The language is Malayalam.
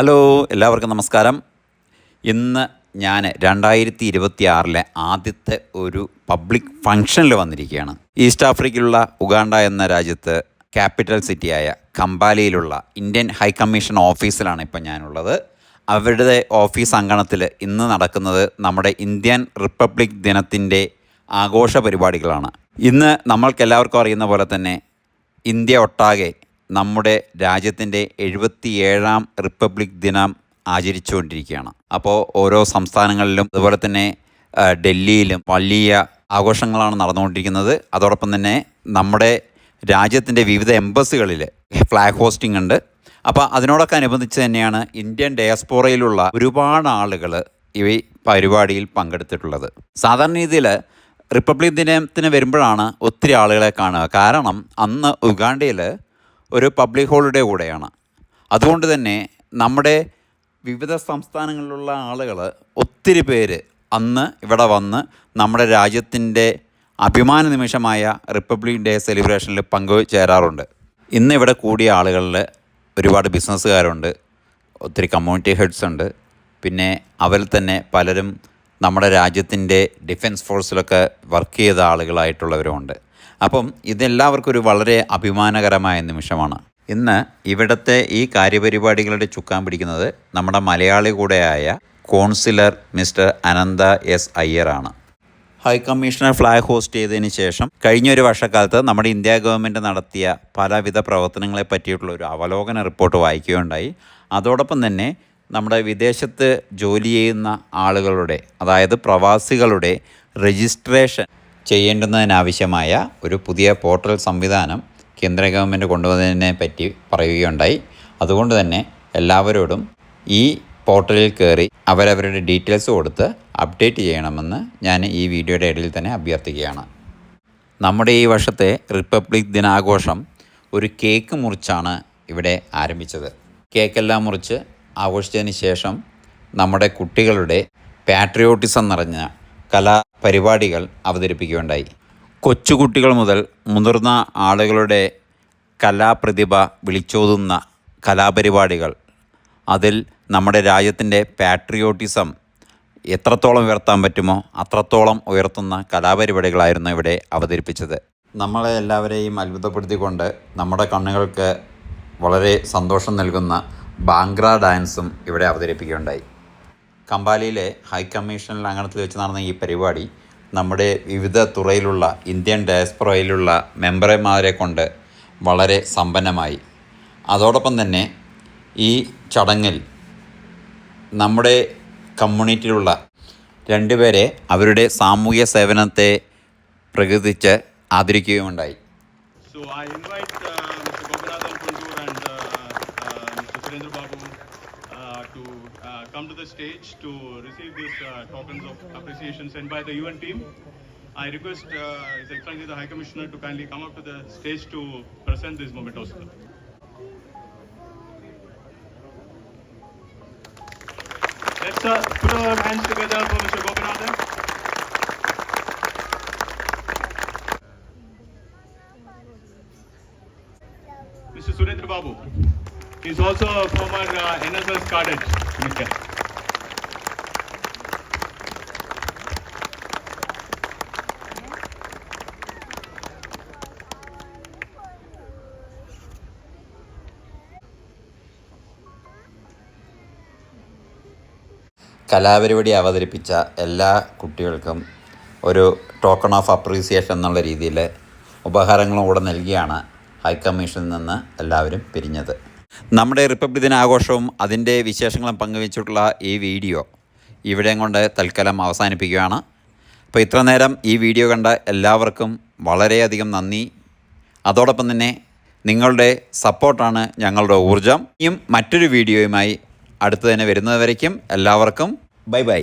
ഹലോ, എല്ലാവർക്കും നമസ്കാരം. ഇന്ന് ഞാൻ 2026 ആദ്യത്തെ ഒരു പബ്ലിക് ഫംഗ്ഷനിൽ വന്നിരിക്കുകയാണ്. ഈസ്റ്റ് ആഫ്രിക്കയിലുള്ള ഉഗാണ്ട എന്ന രാജ്യത്ത് ക്യാപിറ്റൽ സിറ്റിയായ കമ്പാലയിലുള്ള ഇന്ത്യൻ ഹൈ കമ്മീഷൻ ഓഫീസിലാണ് ഇപ്പം ഞാനുള്ളത്. അവരുടെ ഓഫീസ് അങ്കണത്തിൽ ഇന്ന് നടക്കുന്നത് നമ്മുടെ ഇന്ത്യൻ റിപ്പബ്ലിക് ദിനത്തിൻ്റെ ആഘോഷ പരിപാടികളാണ്. ഇന്ന് നമ്മൾക്കെല്ലാവർക്കും അറിയുന്ന പോലെ തന്നെ ഇന്ത്യ ഒട്ടാകെ നമ്മുടെ രാജ്യത്തിൻ്റെ 77ാം റിപ്പബ്ലിക് ദിനം ആചരിച്ചുകൊണ്ടിരിക്കുകയാണ്. അപ്പോൾ ഓരോ സംസ്ഥാനങ്ങളിലും അതുപോലെ തന്നെ ഡൽഹിയിലും വലിയ ആഘോഷങ്ങളാണ് നടന്നുകൊണ്ടിരിക്കുന്നത്. അതോടൊപ്പം തന്നെ നമ്മുടെ രാജ്യത്തിൻ്റെ വിവിധ എംബസികളിൽ ഫ്ലാഗ് ഹോസ്റ്റിംഗ് ഉണ്ട്. അപ്പോൾ അതിനോടൊക്കെ അനുബന്ധിച്ച് തന്നെയാണ് ഇന്ത്യൻ ഡയസ്പോറയിലുള്ള ഒരുപാട് ആളുകൾ ഈ പരിപാടിയിൽ പങ്കെടുത്തിട്ടുള്ളത്. സാധാരണ രീതിയിൽ റിപ്പബ്ലിക് ദിനത്തിന് വരുമ്പോഴാണ് ഒത്തിരി ആളുകളെ കാണുക. കാരണം അന്ന് ഉഗാണ്ടയിൽ ഒരു പബ്ലിക് ഹോളിഡേ കൂടെയാണ്. അതുകൊണ്ട് തന്നെ നമ്മുടെ വിവിധ സംസ്ഥാനങ്ങളിലുള്ള ആളുകൾ ഒത്തിരി പേര് അന്ന് ഇവിടെ വന്ന് നമ്മുടെ രാജ്യത്തിൻ്റെ അഭിമാന നിമിഷമായ റിപ്പബ്ലിക് ഡേ സെലിബ്രേഷനിൽ പങ്കുചേരാറുണ്ട്. ഇന്ന് ഇവിടെ കൂടിയ ആളുകളിൽ ഒരുപാട് ബിസിനസ്സുകാരുണ്ട്, ഒത്തിരി കമ്മ്യൂണിറ്റി ഹെഡ്സ് ഉണ്ട്. പിന്നെ അവരിൽ തന്നെ പലരും നമ്മുടെ രാജ്യത്തിൻ്റെ ഡിഫൻസ് ഫോഴ്സിലൊക്കെ വർക്ക് ചെയ്ത ആളുകളായിട്ടുള്ളവരുമുണ്ട്. അപ്പം ഇതെല്ലാവർക്കും ഒരു വളരെ അഭിമാനകരമായ നിമിഷമാണ്. ഇന്ന് ഇവിടുത്തെ ഈ കാര്യപരിപാടികളുടെ ചുക്കാൻ പിടിക്കുന്നത് നമ്മുടെ മലയാളി കൂടെയായ കോൺസിലർ മിസ്റ്റർ അനന്ത എസ് അയ്യറാണ്. ഹൈ കമ്മീഷണർ ഫ്ലാഗ് ഹോസ്റ്റ് ചെയ്തതിന് ശേഷം കഴിഞ്ഞൊരു വർഷക്കാലത്ത് നമ്മുടെ ഇന്ത്യ ഗവൺമെൻറ് നടത്തിയ പലവിധ പ്രവർത്തനങ്ങളെ പറ്റിയിട്ടുള്ള ഒരു അവലോകന റിപ്പോർട്ട് വായിക്കുകയുണ്ടായി. അതോടൊപ്പം തന്നെ നമ്മുടെ വിദേശത്ത് ജോലി ചെയ്യുന്ന ആളുകളുടെ, അതായത് പ്രവാസികളുടെ രജിസ്ട്രേഷൻ ചെയ്യേണ്ടുന്നതിനാവശ്യമായ ഒരു പുതിയ പോർട്ടൽ സംവിധാനം കേന്ദ്ര ഗവൺമെൻറ് കൊണ്ടുവന്നതിനെ പറ്റി പറയുകയുണ്ടായി. അതുകൊണ്ട് തന്നെ എല്ലാവരോടും ഈ പോർട്ടലിൽ കയറി അവരവരുടെ ഡീറ്റെയിൽസ് കൊടുത്ത് അപ്ഡേറ്റ് ചെയ്യണമെന്ന് ഞാൻ ഈ വീഡിയോയുടെ ഇടയിൽ തന്നെ അഭ്യർത്ഥിക്കുകയാണ്. നമ്മുടെ ഈ വർഷത്തെ റിപ്പബ്ലിക് ദിനാഘോഷം ഒരു കേക്ക് മുറിച്ചാണ് ഇവിടെ ആരംഭിച്ചത്. കേക്കെല്ലാം മുറിച്ച് ആഘോഷിച്ചതിന് ശേഷം നമ്മുടെ കുട്ടികളുടെ പാട്രിയോട്ടിസം നിറഞ്ഞ കലാപരിപാടികൾ അവതരിപ്പിക്കുകയുണ്ടായി. കൊച്ചുകുട്ടികൾ മുതൽ മുതിർന്ന ആളുകളുടെ കലാപ്രതിഭ വിളിച്ചോതുന്ന കലാപരിപാടികൾ, അതിൽ നമ്മുടെ രാജ്യത്തിൻ്റെ പാട്രിയോട്ടിസം എത്രത്തോളം ഉയർത്താൻ പറ്റുമോ അത്രത്തോളം ഉയർത്തുന്ന കലാപരിപാടികളായിരുന്നു ഇവിടെ അവതരിപ്പിച്ചത്. നമ്മളെ എല്ലാവരെയും അത്ഭുതപ്പെടുത്തിക്കൊണ്ട് നമ്മുടെ കണ്ണുകൾക്ക് വളരെ സന്തോഷം നൽകുന്ന ബാംഗ്ര ഡാൻസും ഇവിടെ അവതരിപ്പിക്കുകയുണ്ടായി. കമ്പാലയിലെ ഹൈ കമ്മീഷണൽ അങ്കണത്തിൽ വെച്ച് നടന്ന ഈ പരിപാടി നമ്മുടെ വിവിധ തുറയിലുള്ള ഇന്ത്യൻ ഡയസ്പൊറയിലുള്ള മെമ്പർമാരെ കൊണ്ട് വളരെ സമ്പന്നമായി. അതോടൊപ്പം തന്നെ ഈ ചടങ്ങിൽ നമ്മുടെ കമ്മ്യൂണിറ്റിയിലുള്ള 2 പേരെ അവരുടെ സാമൂഹ്യ സേവനത്തെ പ്രകീർത്തിച്ച് ആദരിക്കുകയുണ്ടായി. So I invite Mr. Gopinathan Kuntur and Mr. Surendra Babu to come to the stage to receive these tokens of appreciation sent by the UN team. I request His Excellency the High Commissioner to kindly come up to the stage to present these mementos. Let's put our hands together for Mr. Gopinathan. Mr. Surendra Babu. He is also a former NSS cadet. കലാപരിപാടി അവതരിപ്പിച്ച എല്ലാ കുട്ടികൾക്കും ഒരു ടോക്കൺ ഓഫ് അപ്രീസിയേഷൻ എന്നുള്ള രീതിയിൽ ഉപഹാരങ്ങളും കൂടെ നൽകിയാണ് ഹൈ കമ്മീഷനിൽ നിന്ന് എല്ലാവരും പിരിഞ്ഞത്. നമ്മുടെ റിപ്പബ്ലിക് ദിനാഘോഷവും അതിൻ്റെ വിശേഷങ്ങളും പങ്കുവച്ചിട്ടുള്ള ഈ വീഡിയോ ഇവിടെയും കൊണ്ട് തൽക്കാലം അവസാനിപ്പിക്കുകയാണ്. അപ്പോൾ ഇത്ര നേരം ഈ വീഡിയോ കണ്ട എല്ലാവർക്കും വളരെയധികം നന്ദി. അതോടൊപ്പം തന്നെ നിങ്ങളുടെ സപ്പോർട്ടാണ് ഞങ്ങളുടെ ഊർജം. ഇനിയും മറ്റൊരു വീഡിയോയുമായി അടുത്ത് തന്നെ വരുന്നതുവരയ്ക്കും എല്ലാവർക്കും ബൈ ബൈ.